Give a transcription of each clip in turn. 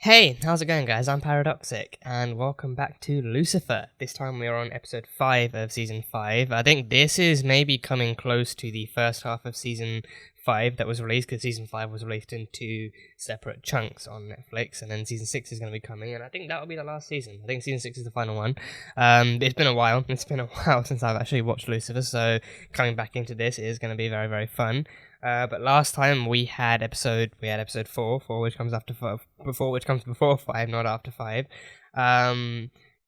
Hey, how's it going, guys? I'm Paradoxic, and welcome back to Lucifer. This time we are on episode 5 of season 5. I think this is maybe coming close to the first half of season 5 that was released, because season 5 was released in 2 separate chunks on Netflix, and then season 6 is going to be coming, and I think that'll be the last season. I think season 6 is the final one. It's been a while. It's been a while since I've actually watched Lucifer, so coming back into this is going to be very, very fun. But last time we had episode 4, which comes before 5, not after 5.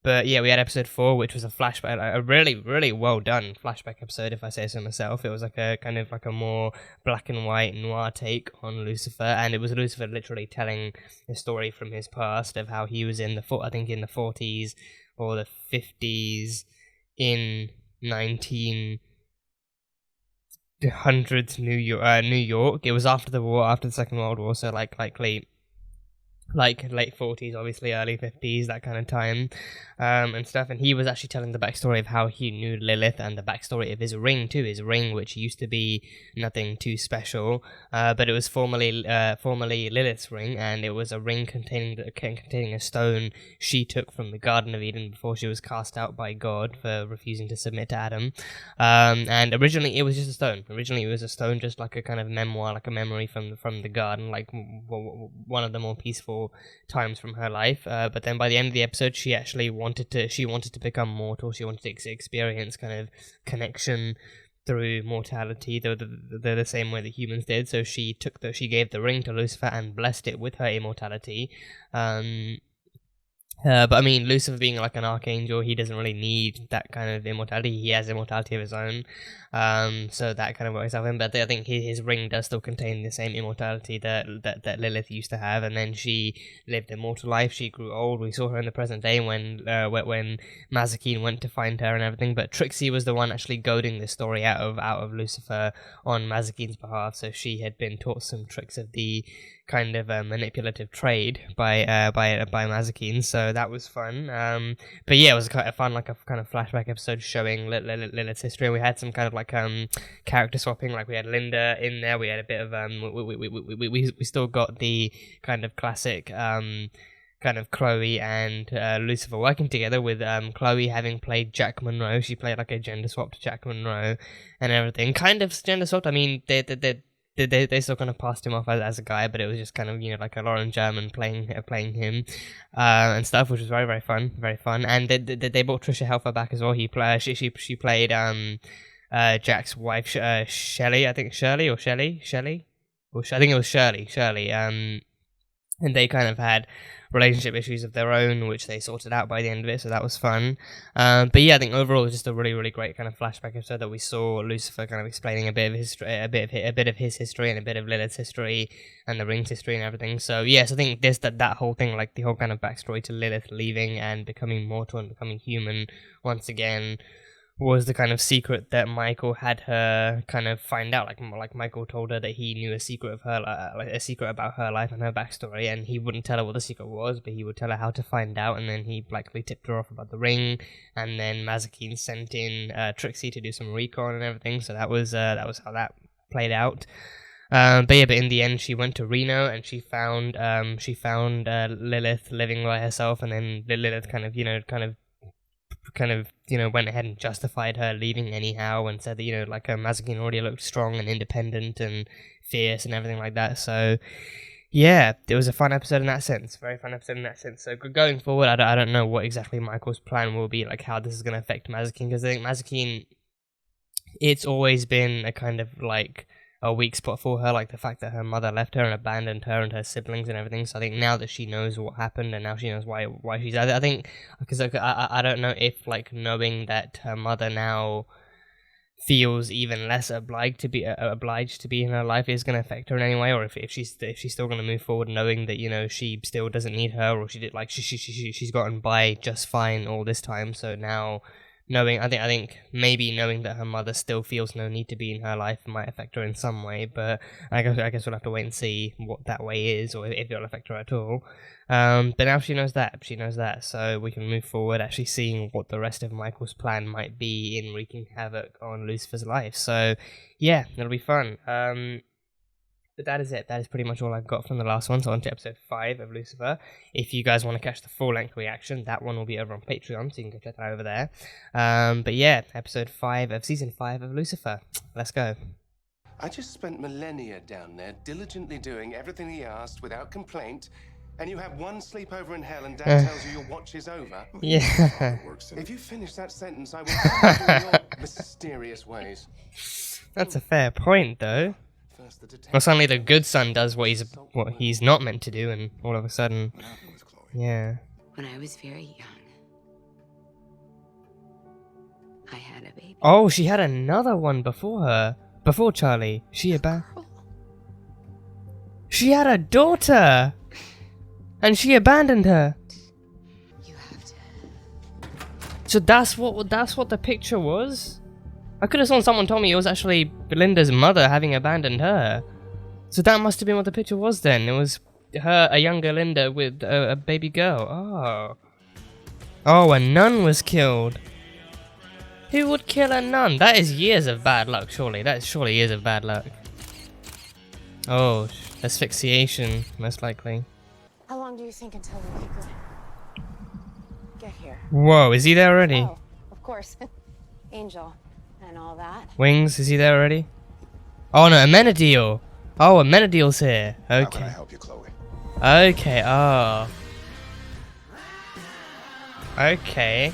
But yeah, we had episode 4, which was a flashback, a really, really well done flashback episode, if I say so myself. It was like a kind of like a more black and white noir take on Lucifer, and it was Lucifer literally telling a story from his past of how he was in the 40s or the 50s in 1900s New York. It was after the war, after the Second World War, so like late 40s, obviously early 50s, that kind of time, and stuff. And he was actually telling the backstory of how he knew Lilith, and the backstory of his ring too. His ring, which used to be nothing too special, but it was formerly Lilith's ring, and it was a ring containing a stone she took from the Garden of Eden before she was cast out by God for refusing to submit to Adam. And originally it was just a stone. Just like a kind of memoir, like a memory from the garden, like one of the more peaceful times from her life. But then by the end of the episode, she actually wanted to become mortal. She wanted to experience kind of connection through mortality, the same way that humans did. So she gave the ring to Lucifer and blessed it with her immortality. But I mean, Lucifer being like an archangel, he doesn't really need that kind of immortality. He has immortality of his own, so that kind of works out for him. But I think his ring does still contain the same immortality that Lilith used to have. And then she lived a mortal life. She grew old. We saw her in the present day when Mazikeen went to find her and everything. But Trixie was the one actually goading the story out of Lucifer on Mazikeen's behalf. So she had been taught some tricks of the kind of manipulative trade by Mazikeen, so that was fun. But yeah, it was quite a fun, like a kind of flashback episode showing Lilith's history. We had some kind of like character swapping, like we had Linda in there. We had a bit of we still got the kind of classic kind of Chloe and Lucifer working together, with Chloe having played Jack Monroe. She played like a gender swapped Jack Monroe and everything. Kind of gender swapped. I mean, they still kind of passed him off as a guy, but it was just kind of, like a Lauren German playing him and stuff, which was very, very fun, very fun. And they brought Trisha Helfer back as well. She played Jack's wife, Shelley. I think I think it was Shirley. And they kind of had relationship issues of their own, which they sorted out by the end of it, so that was fun. But yeah, I think overall it was just a really, really great kind of flashback episode that we saw Lucifer kind of explaining a bit of his history and a bit of Lilith's history and the ring's history and everything. So yes, I think that whole thing, like the whole kind of backstory to Lilith leaving and becoming mortal and becoming human once again, was the kind of secret that Michael had her kind of find out. Like Michael told her that he knew a secret of her, a secret about her life and her backstory, and he wouldn't tell her what the secret was, but he would tell her how to find out. And then he likely tipped her off about the ring, and then Mazikeen sent in Trixie to do some recon and everything. So that was how that played out. But in the end, she went to Reno and she found Lilith living by herself, and then Lilith kind of went ahead and justified her leaving anyhow, and said that, like Mazikeen already looked strong and independent and fierce and everything like that. So yeah, it was a fun episode in that sense, very fun episode in that sense. So going forward, I don't know what exactly Michael's plan will be, like how this is going to affect Mazikeen, because I think Mazikeen, it's always been a kind of like a weak spot for her, like the fact that her mother left her and abandoned her and her siblings and everything. So I think now that she knows what happened, and now she knows why she's, I think, because I don't know if, like, knowing that her mother now feels even less obliged to be in her life is going to affect her in any way, or if she's still going to move forward knowing that, she still doesn't need her, or she's gotten by just fine all this time. So now, I think maybe knowing that her mother still feels no need to be in her life might affect her in some way, but I guess we'll have to wait and see what that way is, or if it'll affect her at all. But now she knows that, so we can move forward actually seeing what the rest of Michael's plan might be in wreaking havoc on Lucifer's life. So yeah, it'll be fun. But that is it. That is pretty much all I've got from the last one. So on to episode 5 of Lucifer. If you guys want to catch the full-length reaction, that one will be over on Patreon, so you can go check that over there. But yeah, episode 5 of season 5 of Lucifer. Let's go. I just spent millennia down there, diligently doing everything he asked without complaint, and you have one sleepover in hell and Dad tells you your watch is over? Yeah. If you finish that sentence, I will come to your mysterious ways. That's a fair point, though. Well, suddenly the good son does what he's not meant to do, and all of a sudden, yeah. When I was very young, I had a baby. Oh, she had another one before her, before Charlie. She had a daughter, and she abandoned her. You have to. So that's what the picture was. I could have sworn someone told me it was actually Belinda's mother having abandoned her. So that must have been what the picture was then. It was her, a younger Linda with a baby girl. Oh. Oh, a nun was killed. Who would kill a nun? That is years of bad luck, surely. That is surely years of bad luck. Oh, asphyxiation, most likely. How long do you think until we could get here? Whoa, is he there already? Oh, of course. Angel. And all that. Wings, is he there already? Oh no, Amenadiel. Oh, Amenadiel's here. Okay. How can I help you, Chloe? Okay, oh. Okay.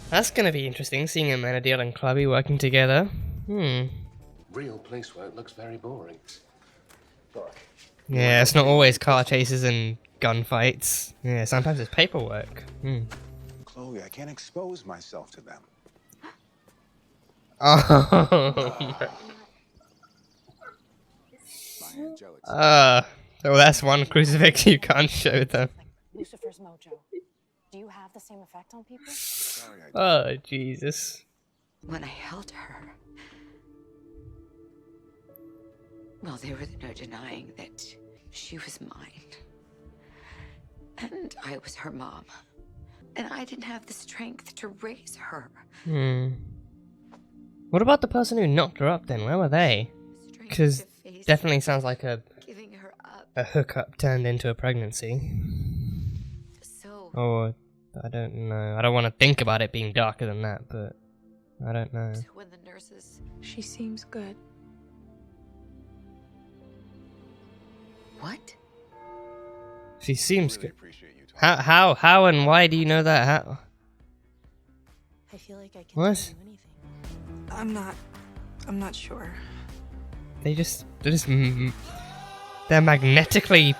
That's gonna be interesting, seeing Amenadiel and Chloe working together. Real police work looks very boring. Look. Yeah, it's not always car chases and gunfights. Yeah, sometimes it's paperwork. Chloe, I can't expose myself to them. Oh. Well, that's one crucifix you can't show them. Lucifer's mojo. Do you have the same effect on people? Sorry, Oh, Jesus. When I held her, well, there was no denying that she was mine. And I was her mom. And I didn't have the strength to raise her. What about the person who knocked her up then? Where were they? Because definitely sounds like a hookup turned into a pregnancy. So. Or, I don't know. I don't want to think about it being darker than that, but I don't know. When the nurses. She seems good. What? She seems really good. appreciate you talking. How and why do you know that? How? I feel like I can What? tell you anything. I'm not sure. They're magnetically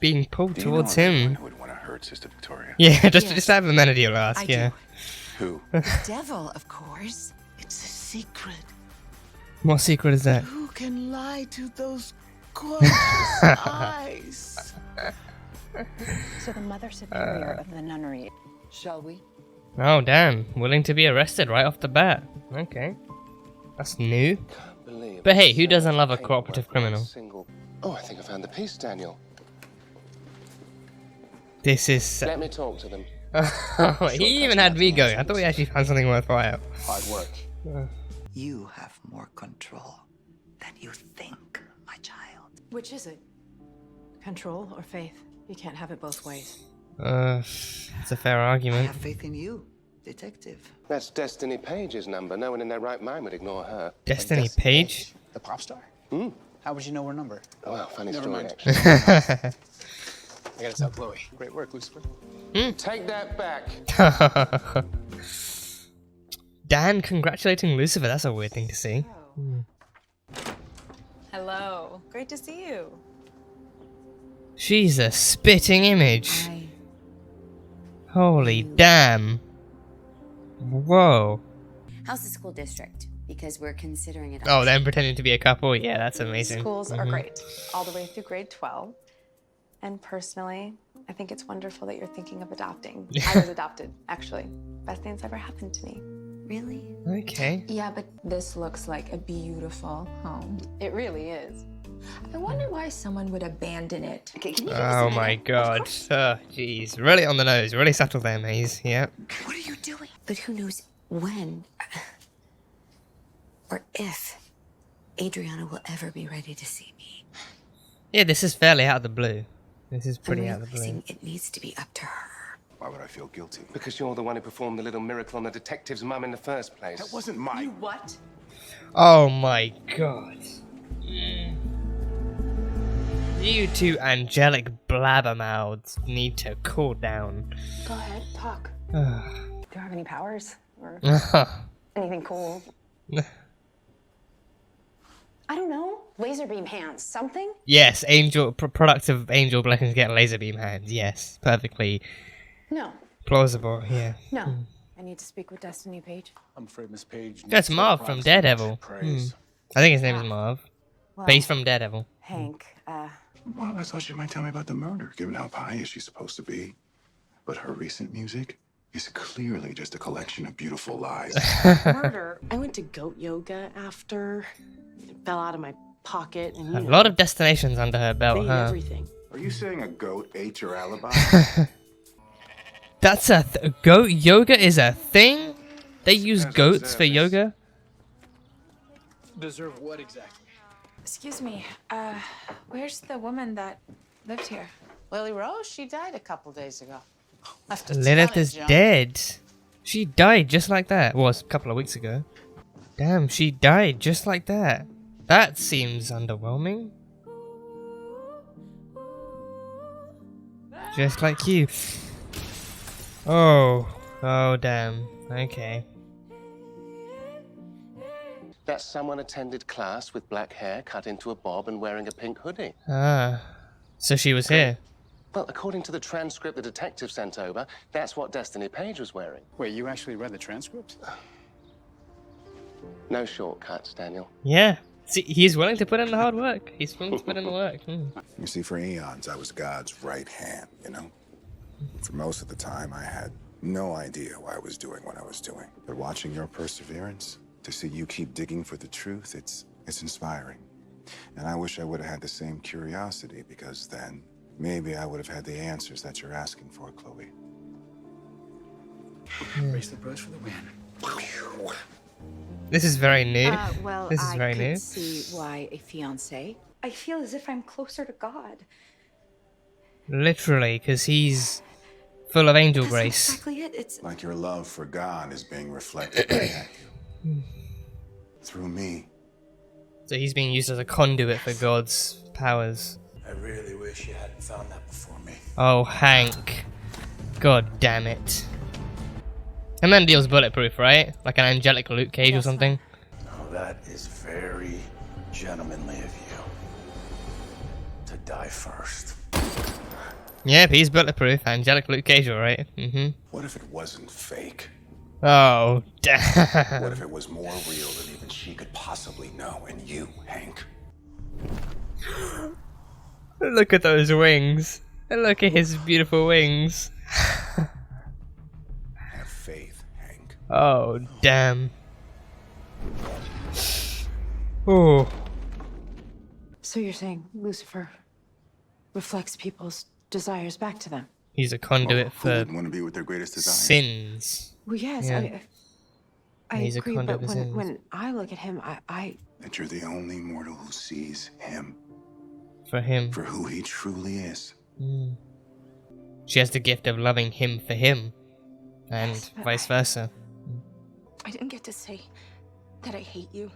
being pulled Do you towards know anyone him. who would want to hurt Sister Victoria? Yeah, just Yes. have Amenadiel ask, I yeah. Who? The devil, of course. It's a secret. What secret is that? Who can lie to those gorgeous eyes? So the Mother Superior of the nunnery. Shall we? Oh, damn. Willing to be arrested right off the bat. Okay. That's new. But hey, who doesn't love a cooperative criminal? Oh, I think I found the piece, Daniel. This is... Let me talk to them. He even had me going. I thought we actually found something worthwhile. Hard work. You have more control than you think, my child. Which is it? Control or faith? You can't have it both ways. It's a fair I argument. have faith in you, detective. That's Destiny Page's number. No one in their right mind would ignore her. Destiny Page? The pop star? Hmm. How would you know her number? Oh, well, funny Never story, mind. actually. I gotta tell Chloe. Great work, Lucifer. Take that back. Dan congratulating Lucifer. That's a weird thing to see. Hello. Great to see you. She's a spitting image. Holy damn. Whoa. How's the school district? Because we're considering it. Oh, them pretending to be a couple? Yeah, that's amazing. Schools are great, all the way through grade 12. And personally, I think it's wonderful that you're thinking of adopting. I was adopted, actually. Best thing that's ever happened to me. Really? Okay. Yeah, but this looks like a beautiful home. It really is. I wonder why someone would abandon it. Okay, can you give us Oh a my minute? god. Oh, jeez. Really on the nose. Really subtle there, Maze. Yeah. What are you doing? But who knows when or if Adriana will ever be ready to see me. Yeah, this is fairly out of the blue. This is I'm pretty out of the blue. realizing it needs to be up to her. Why would I feel guilty? Because you're the one who performed the little miracle on the detective's mum in the first place. That wasn't my... You what? Oh my god. You two angelic blabbermouths need to cool down. Go ahead, talk. Do you have any powers? Or anything cool? I don't know. Laser beam hands. Something? Yes, products of angel blessings get laser beam hands. Yes, perfectly No. plausible. Yeah. No. I need to speak with Destiny Page. I'm afraid Miss Page. That's needs Marv to from promise Daredevil. praise. I think his name is Marv. Well, But he's from Daredevil. Hank, Well, I thought she might tell me about the murder, given how pious she's supposed to be. But her recent music is clearly just a collection of beautiful lies. Murder. I went to goat yoga after. It fell out of my pocket, and A lot of destinations under her belt, they ate huh? everything. Are you saying a goat ate your alibi? That's goat yoga is a thing? They use As goats for observers. yoga? Deserve what exactly? Excuse me, where's the woman that lived here? Lily Rose, she died a couple days ago. Lilith is dead. She died just like that. Well, a couple of weeks ago. Damn, she died just like that. That seems underwhelming. Just like you. Oh. Oh, damn. Okay. That someone attended class with black hair cut into a bob and wearing a pink hoodie. Ah. So she was here. Well, according to the transcript the detective sent over, that's what Destiny Page was wearing. Wait, you actually read the transcript? No shortcuts, Daniel. Yeah. See, he's willing to put in the hard work. He's willing to put in the work. You see, for eons, I was God's right hand, you know? For most of the time, I had no idea why I was doing what I was doing. But watching your perseverance, to see you keep digging for the truth, it's inspiring. And I wish I would have had the same curiosity, because then maybe I would have had the answers that you're asking for, Chloe. Bracelet bros for the win. This is very new. Well, This is very could new. see why a fiance. I feel as if I'm closer to God. Literally, because he's full of angel That's grace. exactly it. It's Like your love for God is being reflected back at you. Through me. So he's being used as a conduit for God's powers. I really wish you hadn't found that before me. Oh, Hank. God damn it. Amenadiel's bulletproof, right? Like an angelic Luke Cage or something? Oh, that is very gentlemanly of you. To die first. Yep, he's bulletproof. Angelic Luke Cage, alright. What if it wasn't fake? Oh, What damn. if it was more real than even she could possibly know? And you, Hank, Look at those wings. Look at his beautiful wings. have faith, Hank. Oh, damn. Oh. So you're saying Lucifer reflects people's desires back to them? He's a conduit Who for wouldn't want to be with their greatest desire? sins. Well, yes, Yeah. I He's a agree, conduit but of sins. when I look at him, I That you're the only mortal who sees him For him. for who he truly is. She has the gift of loving him for him. And Yes, but vice versa. I didn't get to say that I hate you.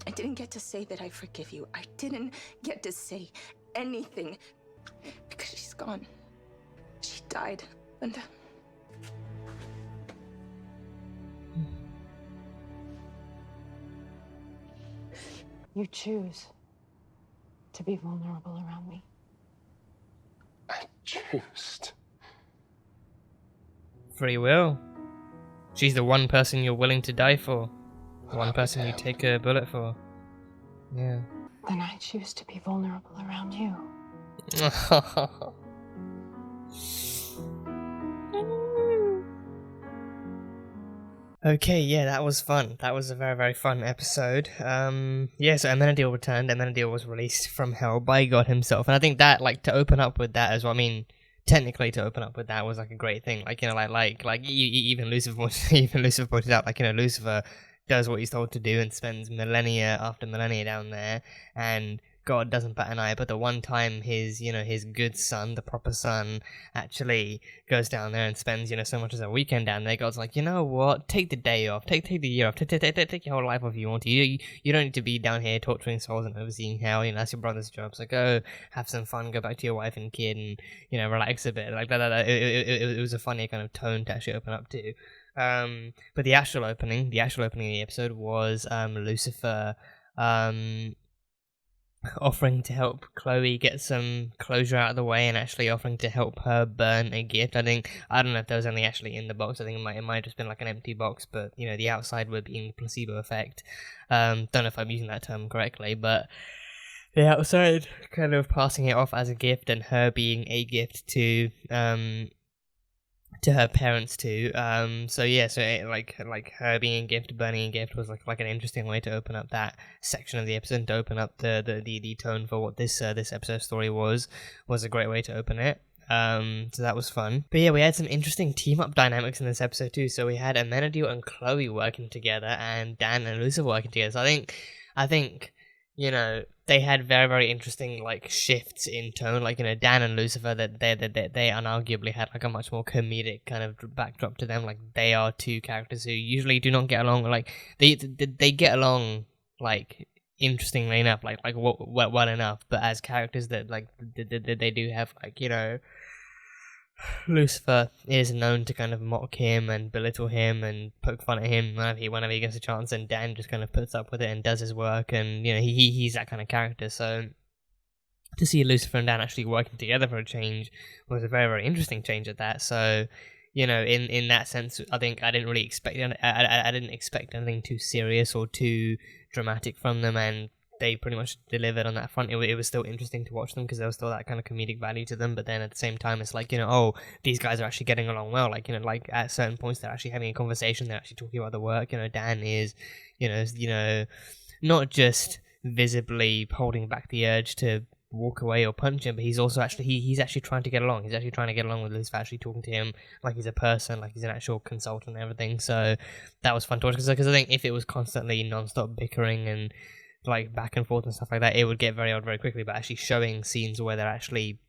I didn't get to say that I forgive you. I didn't get to say anything because she's gone. She died, Linda. you choose to be vulnerable around me. I choose. Free will. She's the one person you're willing to die for. The one person you take a bullet for. Yeah. Then I choose to be vulnerable around you. Okay, yeah, that was fun. That was a very, very fun episode. Yeah, so Amenadiel returned. Amenadiel was released from hell by God himself. And I think that, like, to open up with that as well, I mean, technically to open up with that was, like, a great thing. Like, you know, like even Lucifer, even Lucifer pointed out, like, you know, Lucifer does what he's told to do and spends millennia after millennia down there, and God doesn't bat an eye. But the one time his good son, the proper son, actually goes down there and spends so much as a weekend down there, God's like, you know what, take the day off, take the year off, take your whole life off if you want to. You don't need to be down here torturing souls and overseeing hell. That's your brother's job. So go have some fun, go back to your wife and kid, and relax a bit. Like that. It was a funny kind of tone to actually open up to. But the actual opening of the episode was Lucifer offering to help Chloe get some closure out of the way, and actually offering to help her burn a gift. I don't know if there was any actually in the box. I think it might have just been like an empty box, but the outside would be in the placebo effect. Don't know if I'm using that term correctly, but the outside kind of passing it off as a gift, and her being a gift to her parents too. Like her being a gift, burning a gift was like an interesting way to open up that section of the episode, to open up the tone for what this episode story was a great way to open it. So that was fun. But yeah, we had some interesting team up dynamics in this episode too. So we had Amenadiel and Chloe working together, and Dan and Lucifer working together. So I think they had very, very interesting shifts in tone. Dan and Lucifer, that they unarguably had a much more comedic kind of backdrop to them. They are two characters who usually do not get along. They get along interestingly enough, well enough. But as characters, that they do have Lucifer is known to kind of mock him and belittle him and poke fun at him whenever he gets a chance, and Dan just kind of puts up with it and does his work, and he's that kind of character. So to see Lucifer and Dan actually working together for a change was a very, very interesting change at that. So in that sense, I think I didn't really expect I didn't expect anything too serious or too dramatic from them, and they pretty much delivered on that front. It was still interesting to watch them because there was still that kind of comedic value to them, but then at the same time it's these guys are actually getting along well. At certain points they're actually having a conversation, they're actually talking about the work. Dan is not just visibly holding back the urge to walk away or punch him, but he's also he's actually trying to get along. He's actually trying to get along with Lucifer, actually talking to him like he's a person, like he's an actual consultant and everything. So that was fun to watch, because I think if it was constantly non-stop bickering and back and forth and stuff like that, it would get very odd very quickly. But actually showing scenes where they're actually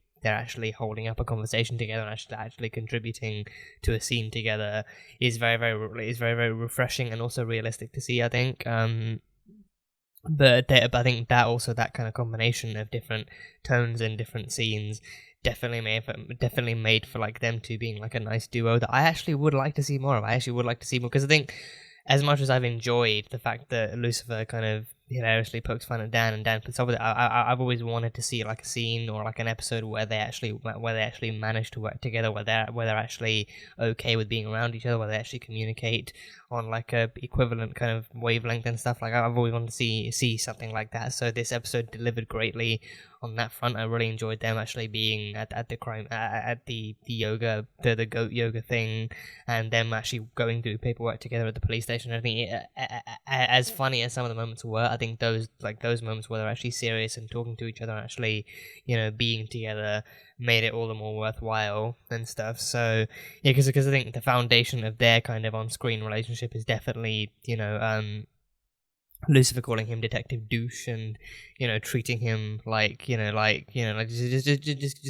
holding up a conversation together and actually contributing to a scene together is very, very refreshing and also realistic to see, I think. But I think that kind of combination of different tones and different scenes definitely made for them two being a nice duo that I actually would like to see more of. I actually would like to see more, because I think as much as I've enjoyed the fact that Lucifer kind of hilariously pokes fun at Dan and Dan puts up with it, I've always wanted to see a scene or an episode where they actually manage to work together, where they're actually okay with being around each other, where they actually communicate on a equivalent kind of wavelength and stuff. I've always wanted to see something like that. So this episode delivered greatly on that front. I really enjoyed them actually being at the yoga, the goat yoga thing, and them actually going through paperwork together at the police station. I think as funny as some of the moments were, I think those moments where they're actually serious and talking to each other and actually being together made it all the more worthwhile and stuff. So yeah, because I think the foundation of their kind of on-screen relationship is definitely Lucifer calling him Detective Douche, and treating him just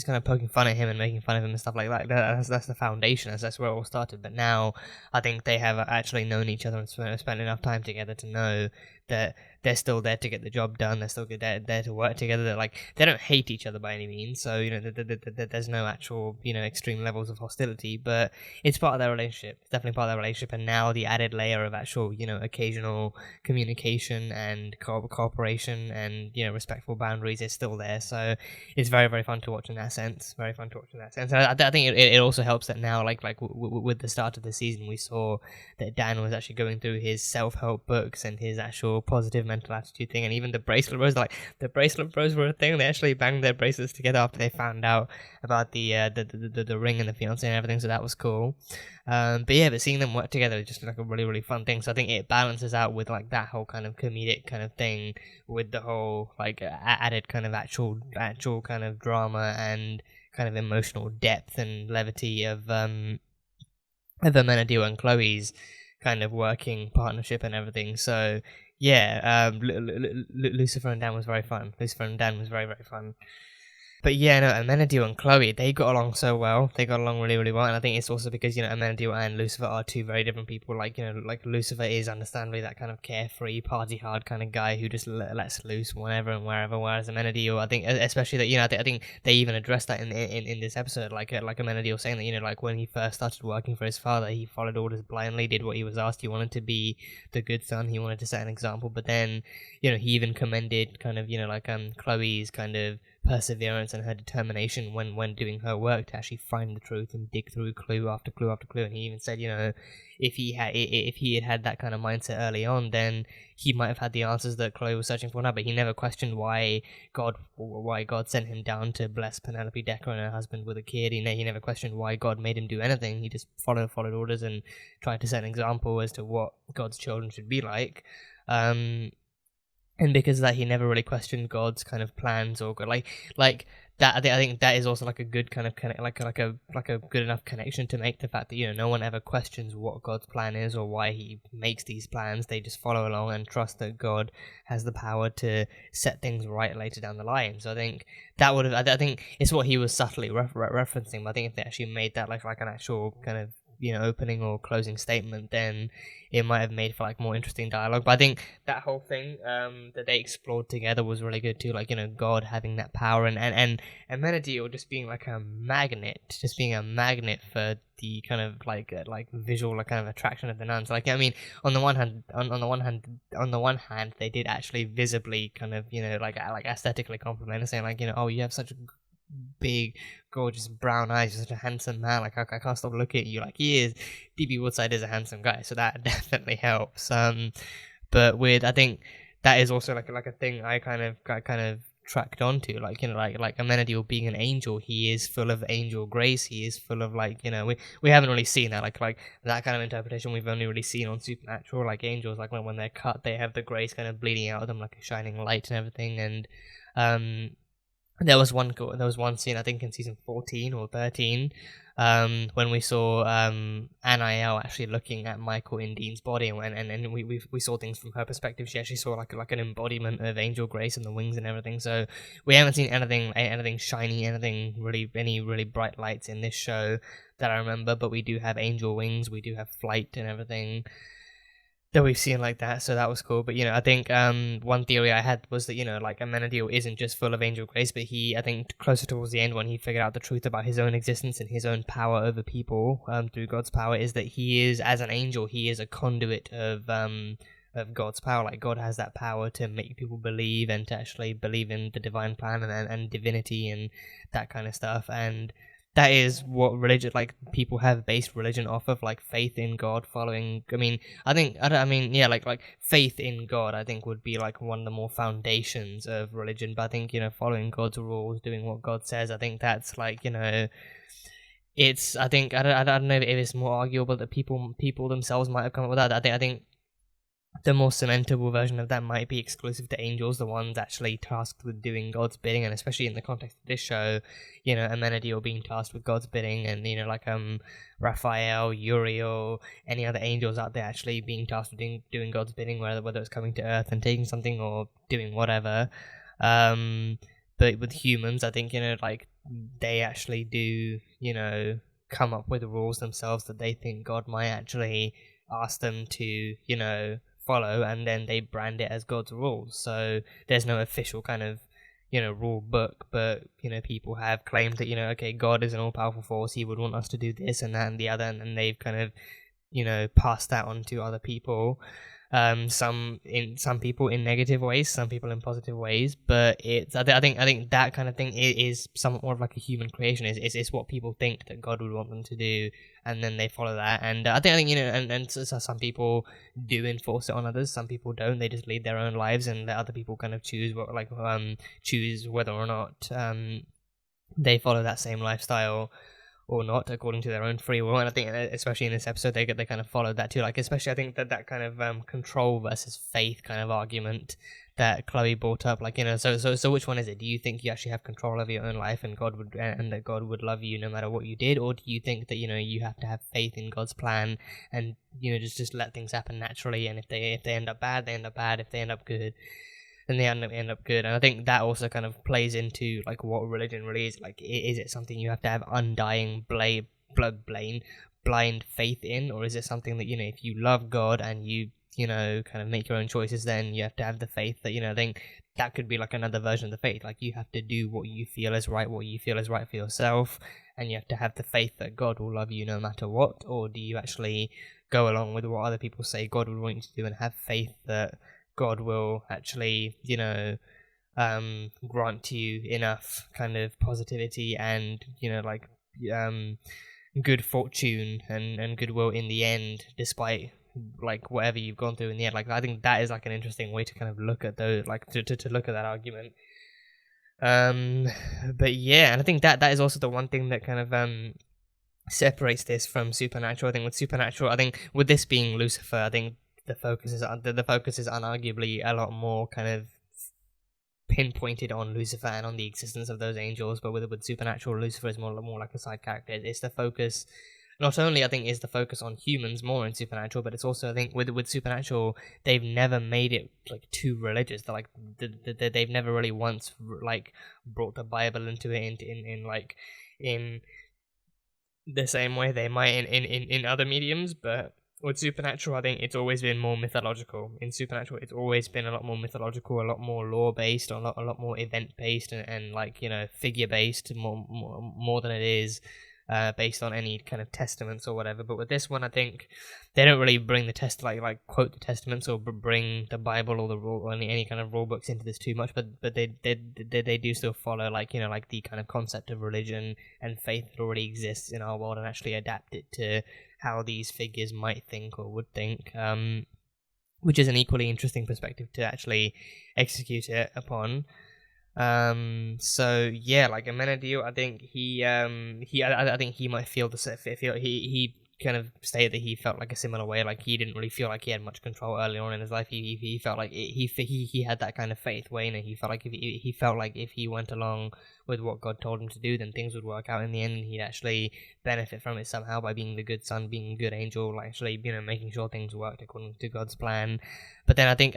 kind of poking fun at him and making fun of him and stuff like that. That's the foundation. That's where it all started. But now I think they have actually known each other and spent enough time together to know that they're still there to get the job done. They're still there to work together. They don't hate each other by any means. So there's no actual extreme levels of hostility, but it's part of their relationship. It's definitely part of their relationship. And now the added layer of actual occasional communication and cooperation and respectful boundaries is still there. So it's very, very fun to watch in that sense. Very fun to watch in that sense. And I think it also helps that now with the start of the season, we saw that Dan was actually going through his self-help books and his actual positive mental attitude thing, and even the bracelet bros. The bracelet bros were a thing. They actually banged their bracelets together after they found out about the ring and the fiance and everything. So that was cool. But seeing them work together is just a really, really fun thing. So I think it balances out with that whole kind of comedic kind of thing with the whole added kind of actual kind of drama and kind of emotional depth and levity of Amenadiel and Chloe's kind of working partnership and everything. So yeah, Lucifer and Dan was very fun. Lucifer and Dan was very, very fun. But yeah, no, Amenadiel and Chloe, they got along so well. They got along really, really well. And I think it's also because, Amenadiel and Lucifer are two very different people. Like, like Lucifer is understandably that kind of carefree, party hard kind of guy who just lets loose whenever and wherever. Whereas Amenadiel, I think, especially that, I think they even addressed that in this episode. Like Amenadiel saying that, like when he first started working for his father, he followed orders blindly, did what he was asked. He wanted to be the good son. He wanted to set an example. But then, he even commended kind of, Chloe's kind of perseverance and her determination when doing her work to actually find the truth and dig through clue after clue after clue. And he even said, if he had that kind of mindset early on, then he might have had the answers that Chloe was searching for now. But he never questioned why God sent him down to bless Penelope Decker and her husband with a kid. He never questioned why God made him do anything. He just followed orders and tried to set an example as to what God's children should be like. And because of that, he never really questioned God's kind of plans or like that. I think that is also like a good kind of like a good enough connection to make the fact that no one ever questions what God's plan is or why He makes these plans. They just follow along and trust that God has the power to set things right later down the line. So I think that would have. I think it's what he was subtly referencing. But I think if they actually made that like an actual kind of opening or closing statement, then it might have made for like more interesting dialogue. But I think that whole thing that they explored together was really good too, like God having that power and Amenadiel just being like a magnet, for the kind of like visual like kind of attraction of the nuns. Like, I mean, on the one hand they did actually visibly kind of like aesthetically compliment and saying like oh, you have such big gorgeous brown eyes, you're such a handsome man, like I can't stop looking at you. Like, he is, D.B. Woodside is a handsome guy, so that definitely helps. But I think that is also like a thing I kind of tracked onto, like Amenadiel being an angel, he is full of angel grace, he is full of like we haven't really seen that like that kind of interpretation we've only really seen on Supernatural. Like angels, like when they're cut, they have the grace kind of bleeding out of them like a shining light and everything. And there was one scene, I think in season 14 or 13, when we saw Anael actually looking at Michael in Dean's body, and we saw things from her perspective. She actually saw like an embodiment of angel grace and the wings and everything. So we haven't seen anything shiny, any really bright lights in this show that I remember. But we do have angel wings, we do have flight and everything that we've seen like that, so that was cool. But I think one theory I had was that like Amenadiel isn't just full of angel grace, but I think closer towards the end, when he figured out the truth about his own existence and his own power over people through God's power, is that he is, as an angel, he is a conduit of God's power. Like, God has that power to make people believe and to actually believe in the divine plan and divinity and that kind of stuff. And that is what religion, like, people have based religion off of, like faith in God, following. Like faith in God, I think would be like one of the more foundations of religion. But I think following God's rules, doing what God says, I think that's like it's. I think I don't know if it's more arguable that people themselves might have come up with that. I think the more cementable version of that might be exclusive to angels, the ones actually tasked with doing God's bidding, and especially in the context of this show, Amenadiel being tasked with God's bidding, and like Raphael, Uriel, any other angels out there actually being tasked with doing God's bidding, whether it's coming to Earth and taking something or doing whatever. But with humans, I think like they actually do come up with rules themselves that they think God might actually ask them to follow, and then they brand it as God's rules. So there's no official kind of rule book, but people have claimed that okay, God is an all-powerful force, he would want us to do this and that and the other, and then they've kind of passed that on to other people. Some people in negative ways, some people in positive ways, but I think that kind of thing is somewhat more of like a human creation. It's what people think that God would want them to do, and then they follow that. And I think and so some people do enforce it on others, some people don't. They just lead their own lives and let other people kind of choose whether or not they follow that same lifestyle or not, according to their own free will. And I think, especially in this episode, they kind of followed that too. Like, especially, I think that kind of control versus faith kind of argument that Chloe brought up, like, you know, so which one is it? Do you think you actually have control over your own life, and God would, and that God would love you no matter what you did, or do you think that, you know, you have to have faith in God's plan, and, you know, just let things happen naturally, and if they end up bad, they end up bad. If they end up good, then they end up good. And I think that also kind of plays into like what religion really is. Like, is it something you have to have undying blind faith in, or is it something that, you know, if you love God and you know, kind of make your own choices, then you have to have the faith that, you know, I think that could be like another version of the faith. Like, you have to do what you feel is right, what you feel is right for yourself, and you have to have the faith that God will love you no matter what. Or do you actually go along with what other people say God would want you to do, and have faith that God will actually, you know, grant you enough kind of positivity and, you know, like good fortune and goodwill in the end, despite like whatever you've gone through in the end. Like, I think that is like an interesting way to kind of look at those, like to look at that argument. But yeah, and I think that is also the one thing that kind of separates this from Supernatural. I think with Supernatural, I think with this being Lucifer, I think the focus is unarguably a lot more kind of pinpointed on Lucifer and on the existence of those angels. But with Supernatural, Lucifer is more like a side character. It's the focus. Not only, I think, is the focus on humans more in Supernatural, but it's also, I think, with Supernatural, they've never made it like too religious. They're like they've never really once like brought the Bible into it in the same way they might in other mediums. But with Supernatural, I think it's always been more mythological. In Supernatural, it's always been a lot more mythological, a lot more lore based, a lot more event based, and like, you know, figure based more than it is based on any kind of testaments or whatever. But with this one, I think they don't really bring the like quote the testaments or bring the Bible or the rule or any kind of rule books into this too much. But they do still follow, like, you know, like the kind of concept of religion and faith that already exists in our world, and actually adapt it to how these figures might think or would think. Which is an equally interesting perspective to actually execute it upon. So yeah, like Amenadiel, I think I think he might feel he kind of stated that he felt like a similar way. Like, he didn't really feel like he had much control early on in his life. He felt like he had that kind of faith where, you know, he felt like if he went along with what God told him to do, then things would work out in the end, and he'd actually benefit from it somehow by being the good son, being a good angel, like actually, you know, making sure things worked according to God's plan. But then I think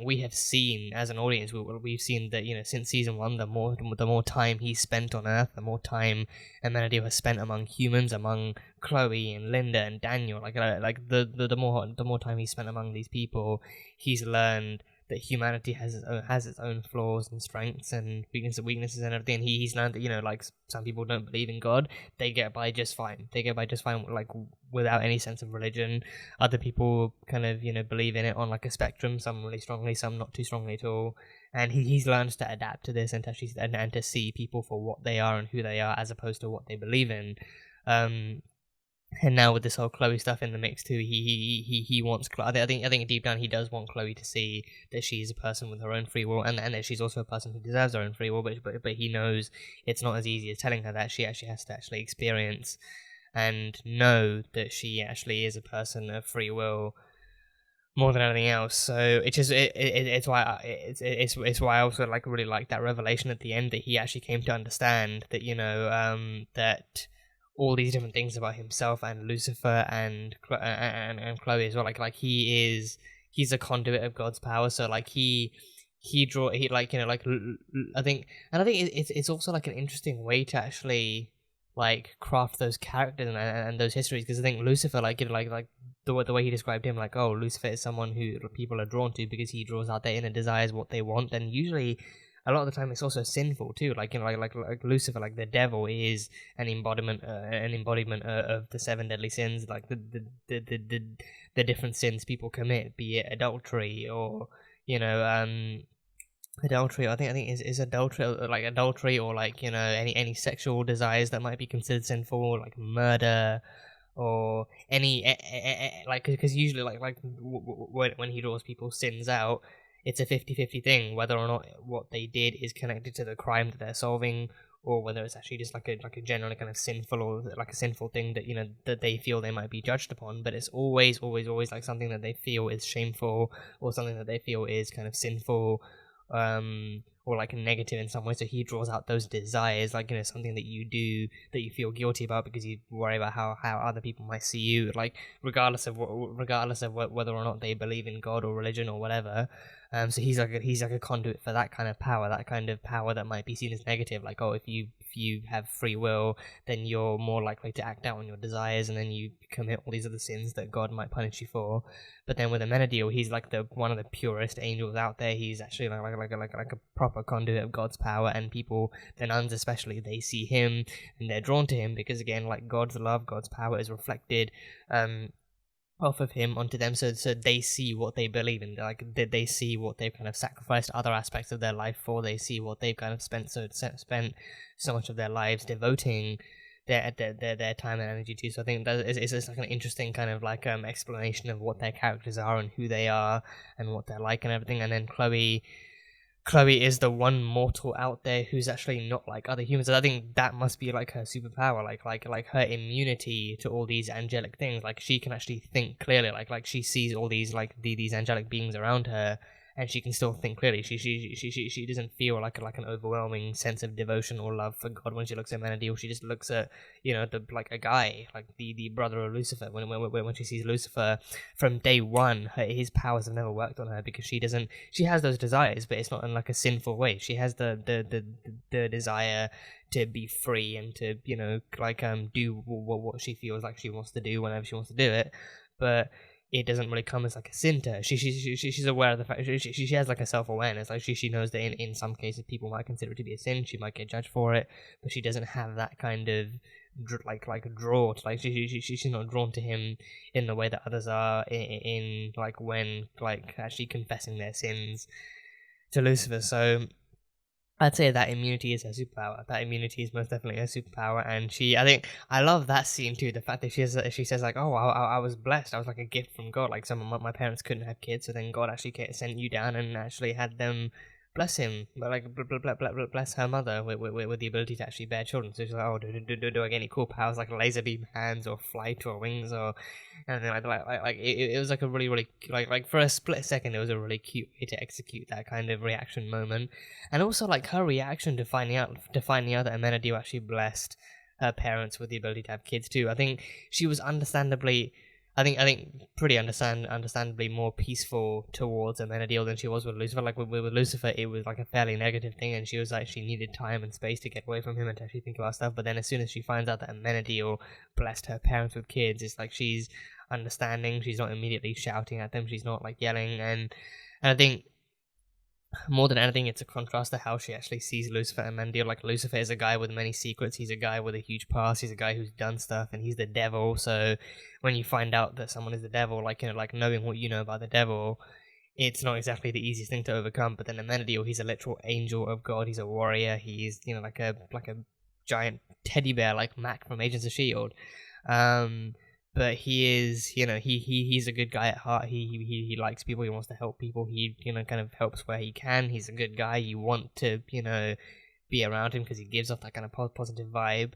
we have seen, as an audience, we've seen that, you know, since season 1, the more time he's spent on Earth, the more time Amenadiel has spent among humans, among Chloe and Linda and Daniel. Like the more time he's spent among these people, he's learned that humanity has its own flaws and strengths and weaknesses and everything. He's learned that, you know, like, some people don't believe in God, they get by just fine. Like, without any sense of religion. Other people kind of, you know, believe in it on like a spectrum. Some really strongly, some not too strongly at all. And he's learned to adapt to this and to actually and to see people for what they are and who they are, as opposed to what they believe in. And now with this whole Chloe stuff in the mix too, he wants. I think deep down he does want Chloe to see that she's a person with her own free will, and that she's also a person who deserves her own free will. But he knows it's not as easy as telling her that. She actually has to actually experience and know that she actually is a person of free will more than anything else. So it's why I also like really like that revelation at the end, that he actually came to understand that, you know, that all these different things about himself and Lucifer and Chloe as well. Like he's a conduit of God's power. So like I think it's also like an interesting way to actually like craft those characters and those histories, because I think Lucifer, like, you know, like the way he described him, like, oh, Lucifer is someone who people are drawn to because he draws out their inner desires, what they want, and usually a lot of the time it's also sinful too. Like, you know, like Lucifer, like the devil is an embodiment of the 7 deadly sins, like the different sins people commit, be it adultery or, you know, adultery. I think is adultery, like adultery, or like, you know, any sexual desires that might be considered sinful, like murder, or any like, because usually like when he draws people's sins out, it's a 50-50 thing whether or not what they did is connected to the crime that they're solving, or whether it's actually just like a generally kind of sinful or like a sinful thing that, you know, that they feel they might be judged upon. But it's always like something that they feel is shameful, or something that they feel is kind of sinful, or like negative in some way. So he draws out those desires, like, you know, something that you do that you feel guilty about because you worry about how other people might see you, like regardless of whether or not they believe in God or religion or whatever. So he's like a conduit for that kind of power that might be seen as negative. Like, oh, if you have free will, then you're more likely to act out on your desires, and then you commit all these other sins that God might punish you for. But then with Amenadiel, he's like one of the purest angels out there. He's actually like a proper conduit of God's power, and people, the nuns especially, they see him and they're drawn to him because, again, like, God's love, God's power is reflected off of him onto them, so they see what they believe in, like they see what they've kind of sacrificed other aspects of their life for. They see what they've kind of spent so much of their lives devoting their time and energy to. So I think that it's like an interesting kind of like explanation of what their characters are and who they are and what they're like and everything. And then Chloe is the one mortal out there who's actually not like other humans. I think that must be like her superpower, like her immunity to all these angelic things. Like, she can actually think clearly. Like she sees all these like these angelic beings around her, and she can still think clearly. She doesn't feel like an overwhelming sense of devotion or love for God when she looks at Amenadiel. She just looks at, you know, like a guy, like the brother of Lucifer. When she sees Lucifer from day one, his powers have never worked on her because she has those desires, but it's not in like a sinful way. She has the desire to be free and to, you know, like do what she feels like she wants to do whenever she wants to do it, but it doesn't really come as like a sin to her. She's aware of the fact she has like a self-awareness. Like she knows that in some cases people might consider it to be a sin. She might get judged for it, but she doesn't have that kind of like a draw to, like she's not drawn to him in the way that others are in like when like actually confessing their sins to Lucifer. So I'd say that immunity is her superpower. That immunity is most definitely her superpower, and I think I love that scene too. The fact that she says like, "Oh, I was blessed. I was like a gift from God. Like some of my parents couldn't have kids, so then God actually sent you down and actually had them bless him, but like bless her mother with the ability to actually bear children." So she's like, "Oh, do I get any cool powers like laser beam hands or flight or wings or anything like it was like a really like for a split second it was a really cute way to execute that kind of reaction moment. And also like her reaction to finding out that Amenadiel actually blessed her parents with the ability to have kids too. I think she was understandably pretty understandably more peaceful towards Amenadiel than she was with Lucifer. Like with Lucifer, it was like a fairly negative thing, and she was like, she needed time and space to get away from him and to actually think about stuff. But then as soon as she finds out that Amenadiel blessed her parents with kids, it's like she's understanding. She's not immediately shouting at them. She's not like yelling, and I think more than anything, it's a contrast to how she actually sees Lucifer and Amenadiel. Like, Lucifer is a guy with many secrets. He's a guy with a huge past. He's a guy who's done stuff, and he's the devil. So when you find out that someone is the devil, like, you know, like knowing what you know about the devil, it's not exactly the easiest thing to overcome. But then Amenadiel, he's a literal angel of God. He's a warrior. He's, you know, like a giant teddy bear, like Mac from Agents of S.H.I.E.L.D. But he is, you know, he's a good guy at heart. He likes people. He wants to help people. He, you know, kind of helps where he can. He's a good guy. You want to, you know, be around him because he gives off that kind of positive vibe.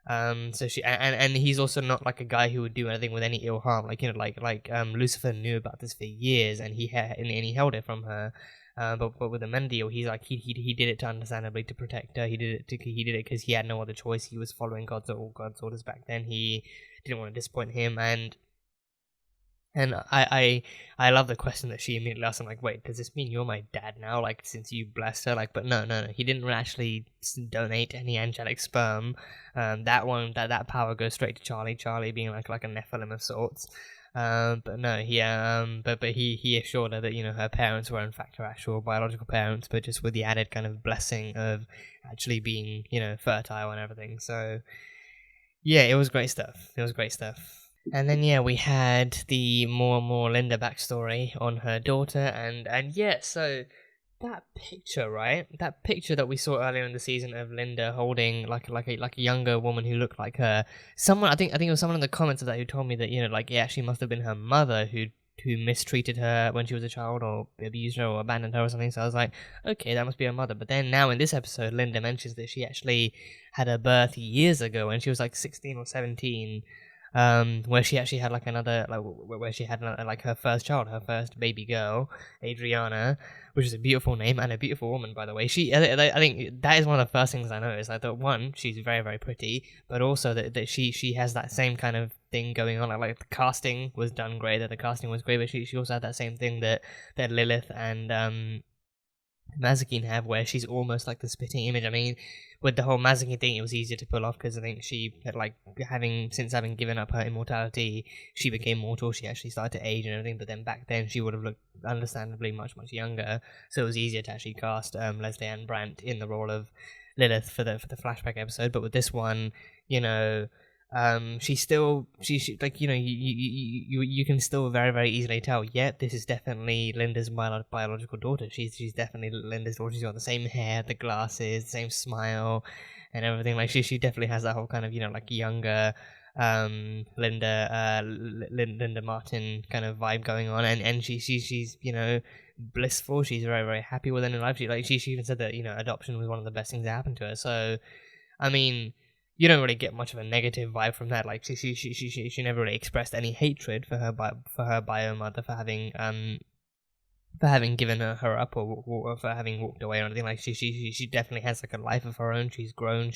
So she and he's also not like a guy who would do anything with any ill harm. Like, you know, like Lucifer knew about this for years, and he held it from her. But with Amenadiel, he's like he did it to understandably to protect her. He did it because he had no other choice. He was following God's orders back then. He didn't want to disappoint him, and I love the question that she immediately asked him, like, wait, does this mean you're my dad now? Like, since you blessed her, like, but no, he didn't actually donate any angelic sperm. That power goes straight to Charlie being like a Nephilim of sorts. But no, he assured her that, you know, her parents were in fact her actual biological parents, but just with the added kind of blessing of actually being, you know, fertile and everything. So yeah, it was great stuff. And then yeah, we had the more Linda backstory on her daughter, and yeah, so that picture, right? That picture that we saw earlier in the season of Linda holding like a younger woman who looked like her. Someone, I think it was someone in the comments of that who told me that, you know, like it actually must have been her mother who who mistreated her when she was a child, or abused her, or abandoned her, or something. So I was like, okay, that must be her mother. But then now in this episode, Linda mentions that she actually had her birth years ago when she was like 16 or 17. Where she actually had like another, like where she had like her first child, her first baby girl, Adriana, which is a beautiful name and a beautiful woman, by the way. I think that is one of the first things I noticed. I thought, one, she's very, very pretty, but also that she has that same kind of thing going on. Like the casting was done great, that the casting was great, but she also had that same thing that Lilith and Mazikeen have, where she's almost like the spitting image. I mean, with the whole Mazikeen thing, it was easier to pull off because I think she had, like, having given up her immortality, she became mortal. She actually started to age and everything, but then back then she would have looked understandably much younger, so it was easier to actually cast Leslie Ann Brandt in the role of Lilith for the flashback episode. But with this one, you know, she's still she like, you know, you can still very, very easily tell, yeah, this is definitely Linda's biological daughter. She's definitely Linda's daughter. She's got the same hair, the glasses, the same smile, and everything. Like she definitely has that whole kind of, you know, like younger Linda Martin kind of vibe going on, and she's you know, blissful. She's very, very happy with it in life. She even said that, you know, adoption was one of the best things that happened to her. So I mean, you don't really get much of a negative vibe from that. Like she never really expressed any hatred for her bio mother for having given her up, or for having walked away or anything. Like she definitely has like a life of her own. She's grown.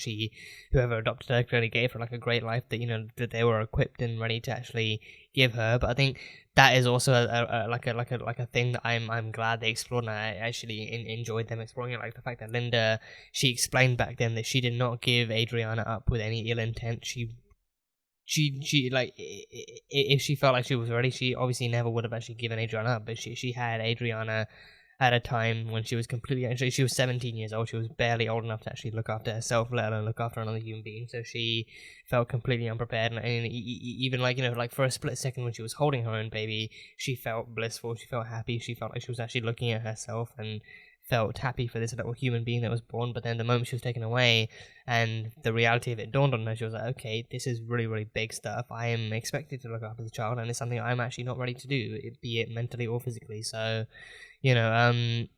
Whoever adopted her clearly gave her like a great life that, you know, that they were equipped and ready to actually give her. But I think that is also a thing that I'm glad they explored, and I actually enjoyed them exploring it. Like the fact that Linda, she explained back then that she did not give Adriana up with any ill intent. She like, if she felt like she was ready, she obviously never would have actually given Adriana up. But she had Adriana at a time when she was actually, she was 17 years old. She was barely old enough to actually look after herself, let alone look after another human being. So she felt completely unprepared, and even, like, you know, like for a split second when she was holding her own baby, she felt blissful, she felt happy, she felt like she was actually looking at herself and felt happy for this little human being that was born. But then the moment she was taken away and the reality of it dawned on her, she was like, okay, this is really, really big stuff. I am expected to look after the child, and it's something I'm actually not ready to do, be it mentally or physically. So, you know, and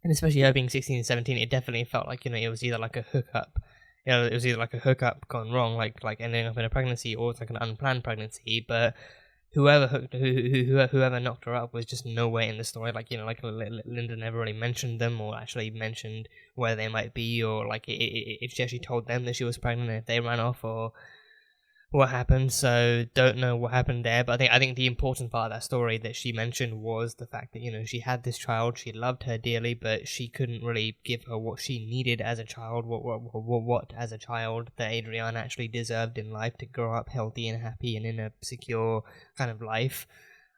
especially her being 16 and 17, it definitely felt like, you know, it was either like a hookup. You know, it was either like a hookup gone wrong, like ending up in a pregnancy, or it's like an unplanned pregnancy. But whoever knocked her up was just nowhere in the story. Like, you know, like Linda never really mentioned them, or actually mentioned where they might be, or like if she actually told them that she was pregnant, and if they ran off, or what happened. So don't know what happened there. But I think the important part of that story that she mentioned was the fact that, you know, she had this child, she loved her dearly, but she couldn't really give her what she needed as a child, what as a child that Adriana actually deserved in life, to grow up healthy and happy and in a secure kind of life.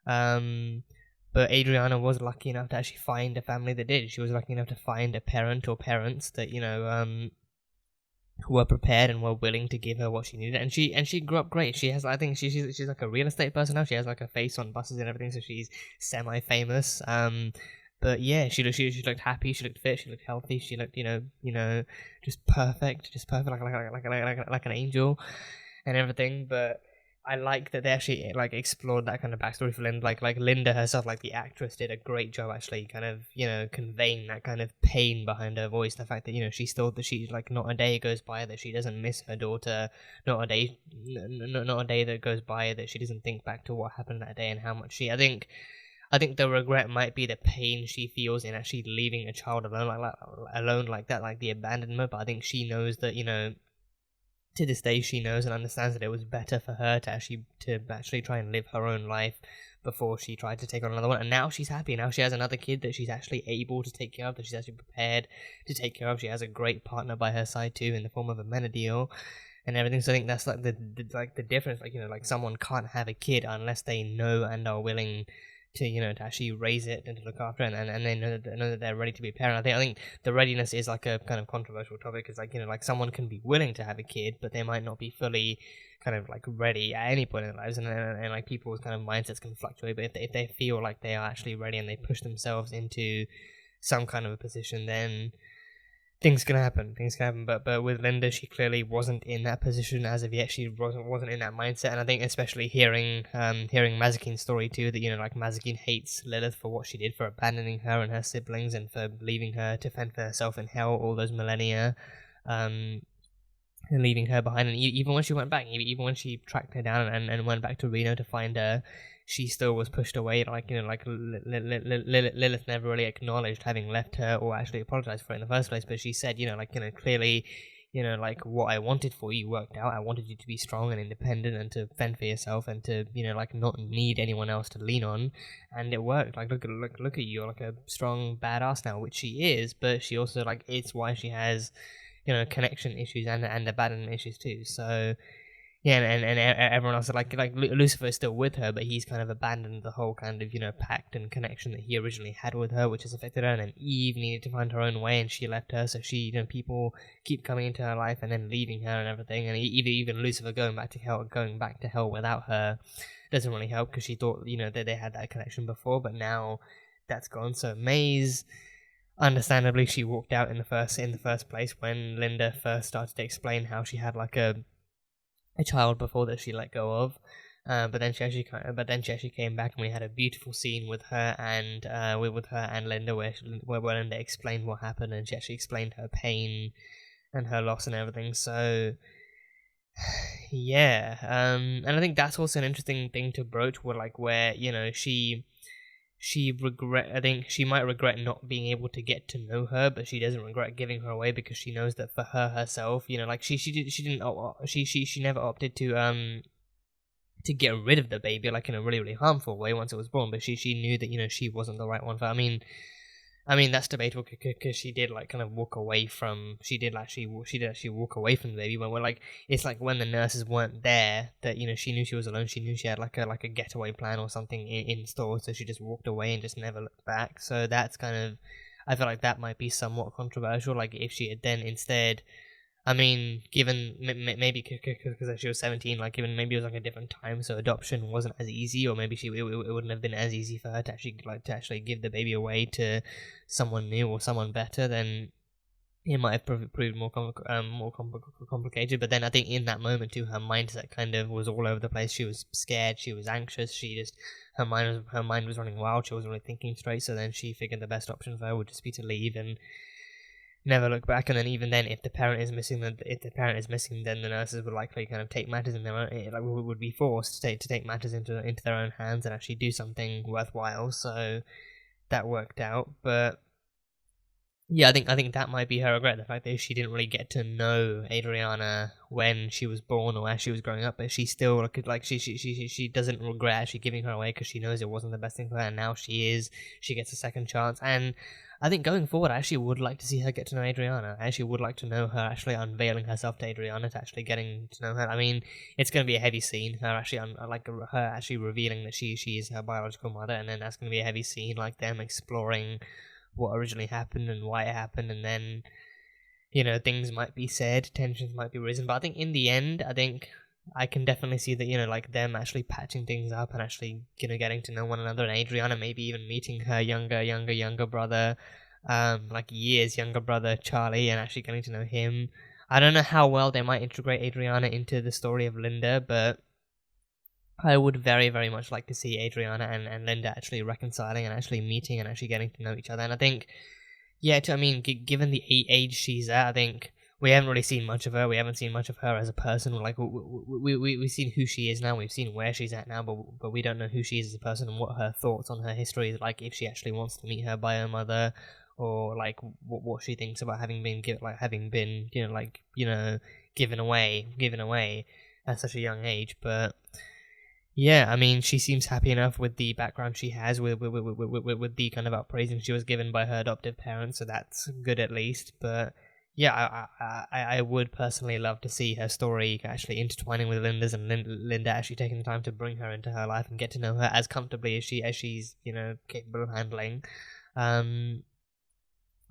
But Adriana was lucky enough to actually find a family that did. She was lucky enough to find a parent or parents that, you know, who were prepared and were willing to give her what she needed, and she grew up great. She has, I think she's like a real estate person now. She has like a face on buses and everything, so she's semi-famous. But yeah, she looked happy, she looked fit, she looked healthy, she looked, you know, just perfect, like an angel and everything. But I like that they actually like explored that kind of backstory for Linda. Like Linda herself, like the actress, did a great job actually kind of, you know, conveying that kind of pain behind her voice. The fact that, you know, she thought that she's like, not a day goes by that she doesn't miss her daughter, not a day that goes by that she doesn't think back to what happened that day and how much I think the regret might be the pain she feels in actually leaving a child alone like that, like the abandonment. But I think she knows that, you know, to this day, she knows and understands that it was better for her to actually try and live her own life before she tried to take on another one. And now she's happy. Now she has another kid that she's actually able to take care of, that she's actually prepared to take care of. She has a great partner by her side too, in the form of Amenadiel and everything. So I think that's like the difference. Like, you know, like someone can't have a kid unless they know and are willing to, you know, to actually raise it and to look after it, and they know that they're ready to be a parent. I think the readiness is like a kind of controversial topic, because, like, you know, like someone can be willing to have a kid, but they might not be fully kind of like ready at any point in their lives, and like people's kind of mindsets can fluctuate. But if they feel like they are actually ready and they push themselves into some kind of a position, then things can happen. But with Linda, she clearly wasn't in that position as of yet. She wasn't in that mindset, and I think especially hearing Mazakine's story too, that like Mazakine hates Lilith for what she did, for abandoning her and her siblings, and for leaving her to fend for herself in hell all those millennia, and leaving her behind. And even when she went back, even when she tracked her down and went back to Reno to find her, she still was pushed away. Lilith never really acknowledged having left her or actually apologized for it in the first place. But she said, clearly, what I wanted for you worked out. I wanted you to be strong and independent and to fend for yourself and to, not need anyone else to lean on. And it worked. Look at you, you're a strong badass now, which she is. But she also it's why she has, connection issues and abandonment issues too. So. Yeah, and everyone else, like Lucifer is still with her, but he's kind of abandoned the whole kind of, pact and connection that he originally had with her, which has affected her. And then Eve needed to find her own way, and she left her. So she, people keep coming into her life and then leaving her and everything. And even Lucifer going back to hell without her doesn't really help, because she thought, that they had that connection before, but now that's gone. So Maze, understandably, she walked out in the first place when Linda first started to explain how she had a child before that she let go of, but then she actually came back, and we had a beautiful scene with her and Linda, where Linda explained what happened, and she actually explained her pain and her loss and everything. So yeah, and I think that's also an interesting thing to broach, where I think she might regret not being able to get to know her, but she doesn't regret giving her away, because she knows that for her herself, she never opted to get rid of the baby in a really, really harmful way once it was born, but she knew that she wasn't the right one for her. I mean that's debatable, because she did kind of walk away from. She did actually walk away from the baby when it's when the nurses weren't there, that she knew she was alone. She knew she had a getaway plan or something in store, so she just walked away and just never looked back. So that's kind of, I feel like that might be somewhat controversial. If she had then instead, I mean, given maybe because she was 17, given maybe it was a different time, so adoption wasn't as easy, or maybe it wouldn't have been as easy for her to actually give the baby away to someone new or someone better, then it might have proved more complicated. But then I think in that moment too, her mindset kind of was all over the place. She was scared, she was anxious, her mind was running wild. She wasn't really thinking straight. So then she figured the best option for her would just be to leave and never look back. And then even then, if the parent is missing, then the nurses would likely kind of take matters in their own, would be forced to take matters into their own hands and actually do something worthwhile. So that worked out. But yeah, I think that might be her regret, the fact that she didn't really get to know Adriana when she was born or as she was growing up, but she still she doesn't regret actually giving her away, because she knows it wasn't the best thing for her, and now she gets a second chance. And I think going forward, I actually would like to see her get to know Adriana. I actually would like to know her actually unveiling herself to Adriana, to actually getting to know her. I mean, it's going to be a heavy scene, her actually revealing that she is her biological mother, and then that's going to be a heavy scene, them exploring what originally happened and why it happened, and then things might be said, tensions might be risen. But I think in the end, I can definitely see that them actually patching things up and actually getting to know one another, and Adriana maybe even meeting her younger brother, years younger brother Charlie, and actually getting to know him. I don't know how well they might integrate Adriana into the story of Linda, but I would very, very much like to see Adriana and Linda actually reconciling and actually meeting and actually getting to know each other. And I think, given the age she's at, I think we haven't really seen much of her. We haven't seen much of her as a person. We've seen who she is now. We've seen where she's at now, but we don't know who she is as a person and what her thoughts on her history is like. If she actually wants to meet her bio mother, or what she thinks about having been given away at such a young age. But yeah, I mean, she seems happy enough with the background she has, with the kind of upraising she was given by her adoptive parents, so that's good at least. But yeah, I would personally love to see her story actually intertwining with Linda's, and Linda actually taking the time to bring her into her life and get to know her as comfortably as she's capable of handling.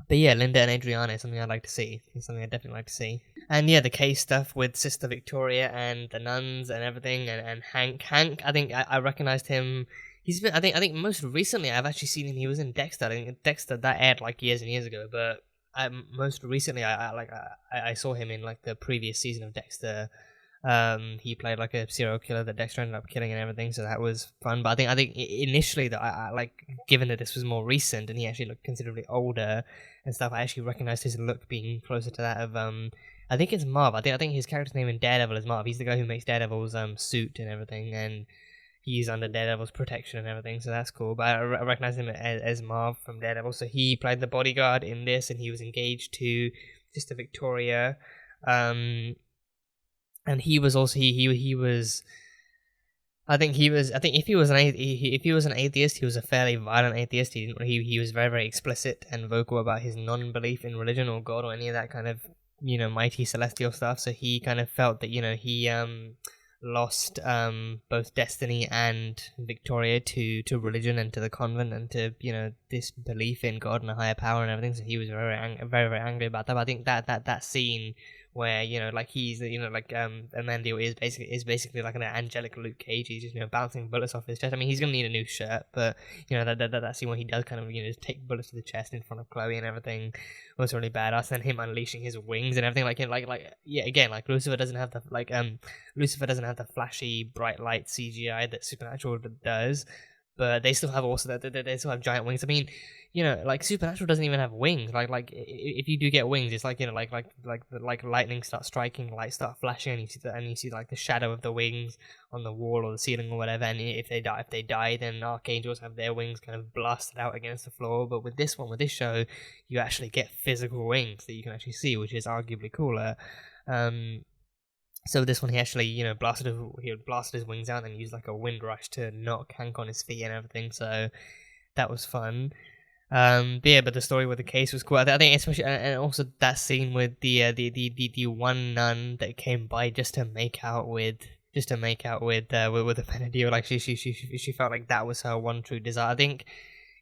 But yeah, Linda and Adriana is something I'd like to see. It's something I'd definitely like to see. And yeah, the case stuff with Sister Victoria and the nuns and everything, and Hank, I think I recognized him. He's been, I think most recently I've actually seen him. He was in Dexter. I think Dexter, that aired years and years ago, but most recently, I saw him in like the previous season of Dexter. He played like a serial killer that Dexter ended up killing and everything, so that was fun. But I think initially that I like, given that this was more recent and he actually looked considerably older and stuff, I actually recognized his look being closer to that of I think it's Marv. I think his character's name in Daredevil is Marv. He's the guy who makes Daredevil's suit and everything, and he's under Daredevil's protection and everything, so that's cool. But I recognize him as Marv from Daredevil. So he played the bodyguard in this, and he was engaged to Sister Victoria. And he was also he was. I think if he was an atheist, he was a fairly violent atheist. He was very, very explicit and vocal about his non-belief in religion or God or any of that kind of mighty celestial stuff. So he kind of felt that he lost both Destiny and Victoria to religion and to the convent and to this belief in God and a higher power and everything. So he was very very angry about that. But I think that scene where he's Amenadiel is basically like an angelic Luke Cage. He's just bouncing bullets off his chest. I mean, he's gonna need a new shirt, but that scene where he does kind of just take bullets to the chest in front of Chloe and everything was really badass. And him unleashing his wings and everything, again, Lucifer doesn't have the flashy bright light CGI that Supernatural does, but they still have giant wings. I mean, Supernatural doesn't even have wings. If you do get wings, it's like lightning starts striking, lights start flashing, and you see the shadow of the wings on the wall or the ceiling or whatever. And if they die, then archangels have their wings kind of blasted out against the floor. But with this show, you actually get physical wings that you can actually see, which is arguably cooler. So this one, he actually, blasted his wings out and used like a wind rush to knock Hank on his feet and everything. So that was fun. But the story with the case was cool. I think especially, and also that scene with the one nun that came by just to make out with Amenadiel. Like she felt like that was her one true desire. I think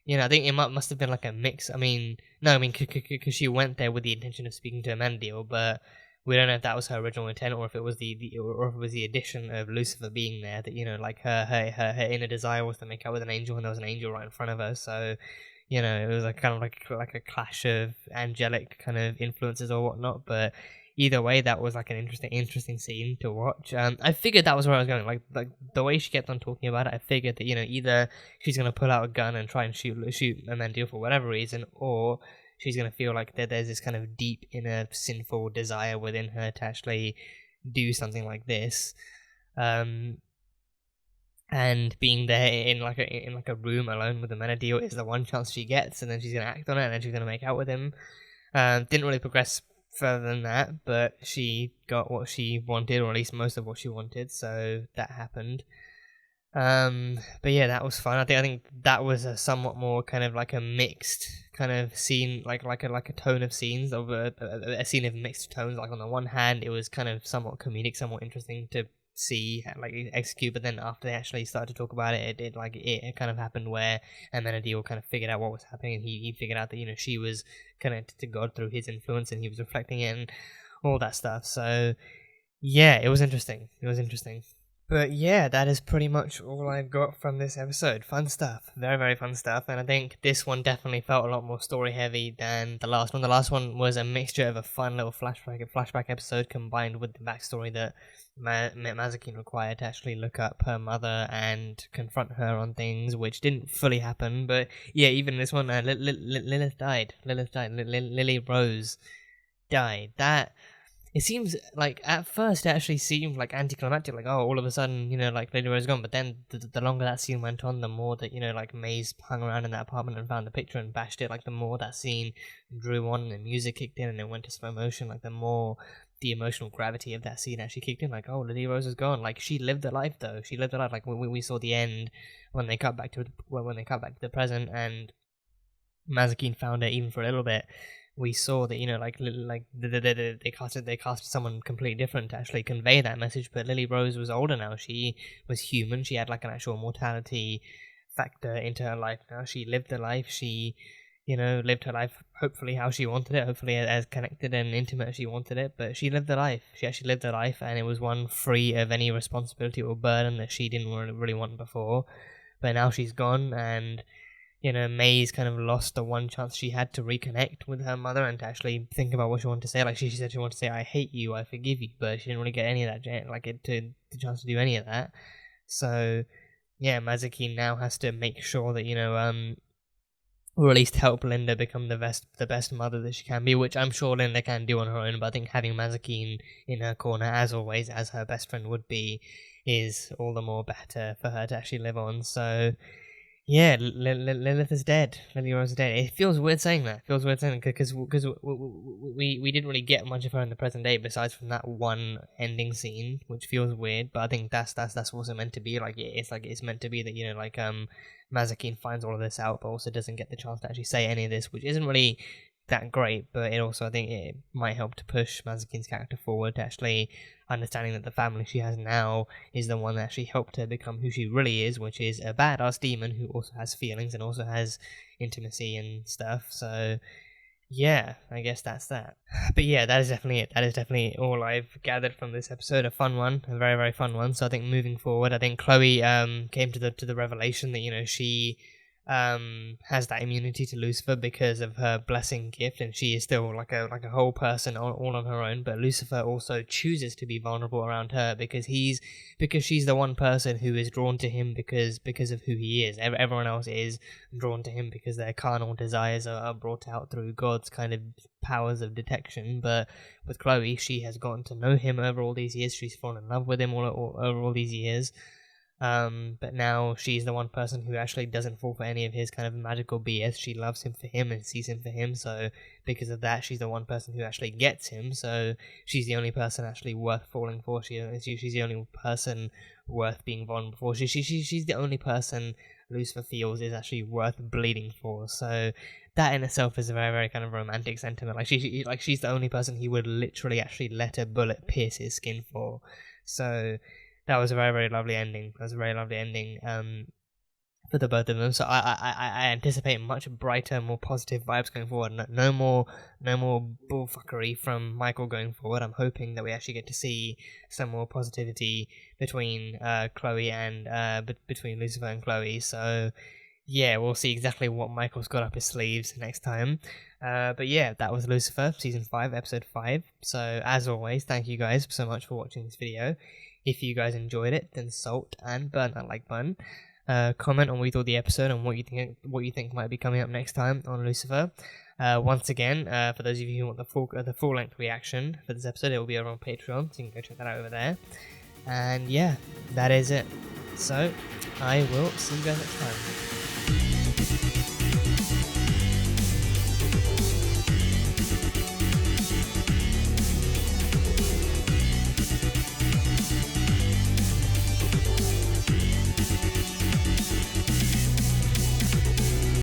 it must have been like a mix. Because she went there with the intention of speaking to Amenadiel, but we don't know if that was her original intent, or if it was the addition of Lucifer being there. That her inner desire was to make out with an angel, and there was an angel right in front of her. So it was kind of like a clash of angelic kind of influences or whatnot. But either way, that was like an interesting scene to watch. I figured that was where I was going. Like the way she kept on talking about it, I figured that either she's gonna pull out a gun and try and shoot Amenadiel for whatever reason, or she's going to feel like there's this kind of deep inner sinful desire within her to actually do something like this. And being there in a room alone with Amenadiel is the one chance she gets, and then she's going to act on it, and then she's going to make out with him. Didn't really progress further than that, but she got what she wanted, or at least most of what she wanted, so that happened. But yeah, that was fun. I think that was a somewhat more kind of like a mixed kind of scene, like a tone of scenes, of a scene of mixed tones. Like on the one hand, it was kind of somewhat comedic, somewhat interesting to see execute, but then after they actually started to talk about it, it kind of happened where Amenadiel kind of figured out what was happening, and he figured out that she was connected to God through his influence, and he was reflecting it and all that stuff. So yeah, it was interesting. But yeah, that is pretty much all I've got from this episode. Fun stuff. Very, very fun stuff. And I think this one definitely felt a lot more story heavy than the last one. The last one was a mixture of a fun little flashback episode combined with the backstory that Mazikeen required to actually look up her mother and confront her on things, which didn't fully happen. But yeah, even this one, Lilith died. Lily Rose died. It seems like at first it actually seemed like anticlimactic, like all of a sudden Lady Rose is gone. But then the longer that scene went on, the more that Maze hung around in that apartment and found the picture and bashed it. The more that scene drew on and the music kicked in and it went to slow motion, the more the emotional gravity of that scene actually kicked in. Lady Rose is gone. She lived a life though. She lived a life. We saw the end when they cut back to the present and Mazikeen found her even for a little bit. We saw that they casted someone completely different to actually convey that message. But Lily Rose was older now. She was human. She had an actual mortality factor into her life now. She lived her life. She lived her life hopefully how she wanted it, hopefully as connected and intimate as she wanted it. But she lived her life. She actually lived her life, and it was one free of any responsibility or burden that she didn't really want before. But now she's gone, and you know, May's kind of lost the one chance she had to reconnect with her mother and to actually think about what she wanted to say. Like she said she wanted to say, I hate you, I forgive you, but she didn't really get any of that, like the chance to do any of that. So yeah, Mazikeen now has to make sure that, you know, or at least help Linda become the best mother that she can be, which I'm sure Linda can do on her own, but I think having Mazikeen in her corner, as always, as her best friend would be, is all the more better for her to actually live on. So yeah, Lilith is dead. Lily Rose is dead. It feels weird saying that. It feels weird saying that because we didn't really get much of her in the present day besides from that one ending scene, which feels weird. But I think that's what's it meant to be. Like it's meant to be that, you know, like Mazikeen finds all of this out, but also doesn't get the chance to actually say any of this, which isn't really that great. But it also, I think, it might help to push Mazikeen's character forward to actually understanding that the family she has now is the one that actually helped her become who she really is, which is a badass demon who also has feelings and also has intimacy and stuff. So yeah, I guess that's that. But yeah, that is definitely it. That is definitely all I've gathered from this episode. A fun one, a very, very fun one. So I think moving forward, I think Chloe came to the revelation that, you know, she has that immunity to Lucifer because of her blessing gift, and she is still like a whole person all on her own. But Lucifer also chooses to be vulnerable around her because she's the one person who is drawn to him because of who he is. Everyone else is drawn to him because their carnal desires are brought out through God's kind of powers of detection. But with Chloe, she has gotten to know him over all these years. She's fallen in love with him over all these years. But now she's the one person who actually doesn't fall for any of his kind of magical BS. She loves him for him and sees him for him, so because of that, she's the one person who actually gets him, so she's the only person actually worth falling for. She's the only person worth being vulnerable for. She's the only person Lucifer feels is actually worth bleeding for, so that in itself is a very, very kind of romantic sentiment. Like she's the only person he would literally actually let a bullet pierce his skin for. So that was a very, very lovely ending. That was a very lovely ending for the both of them. So I anticipate much brighter, more positive vibes going forward. No more bullfuckery from Michael going forward. I'm hoping that we actually get to see some more positivity between Chloe and between Lucifer and Chloe. So yeah, we'll see exactly what Michael's got up his sleeves next time. But yeah, that was Lucifer, Season 5, Episode 5. So as always, thank you guys so much for watching this video. If you guys enjoyed it, then salt and burn that like button. Comment on what you thought of the episode and what you think might be coming up next time on Lucifer. Once again, for those of you who want the full length reaction for this episode, it will be over on Patreon, so you can go check that out over there. And yeah, that is it. So I will see you guys next time.